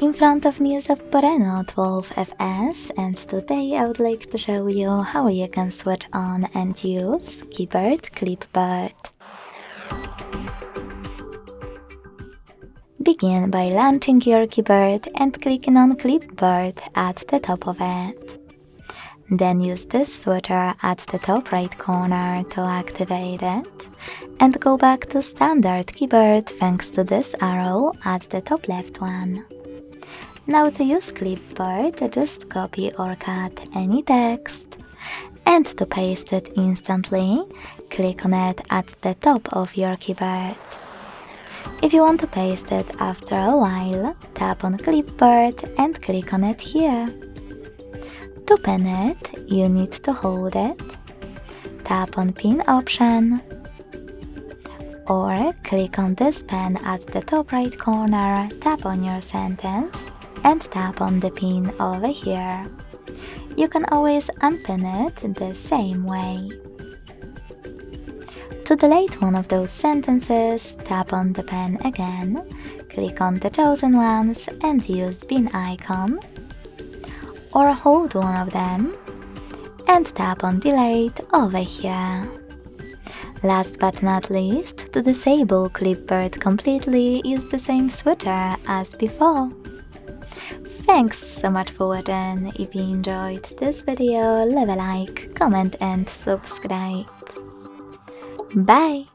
In front of me is OPPO RENO12 FS, and today I would like to show you how you can switch on and use keyboard Clipboard. Begin by launching your keyboard and clicking on Clipboard at the top of it. Then use this switcher at the top right corner to activate it, and go back to standard keyboard thanks to this arrow at the top left one. Now to use Clipboard, just copy or cut any text, and to paste it instantly, click on it at the top of your keyboard. If you want to paste it after a while, tap on Clipboard and click on it here. To pin it, you need to hold it, tap on Pin option, or click on this pen at the top right corner, tap on your sentence, and tap on the pin over here. You can always unpin it the same way. To delete one of those sentences, tap on the pen again, click on the chosen ones and use bin icon, or hold one of them and tap on delete over here. Last but not least, to disable Clipboard completely, use the same switcher as before. Thanks so much for watching. If you enjoyed this video, leave a like, comment and subscribe. Bye!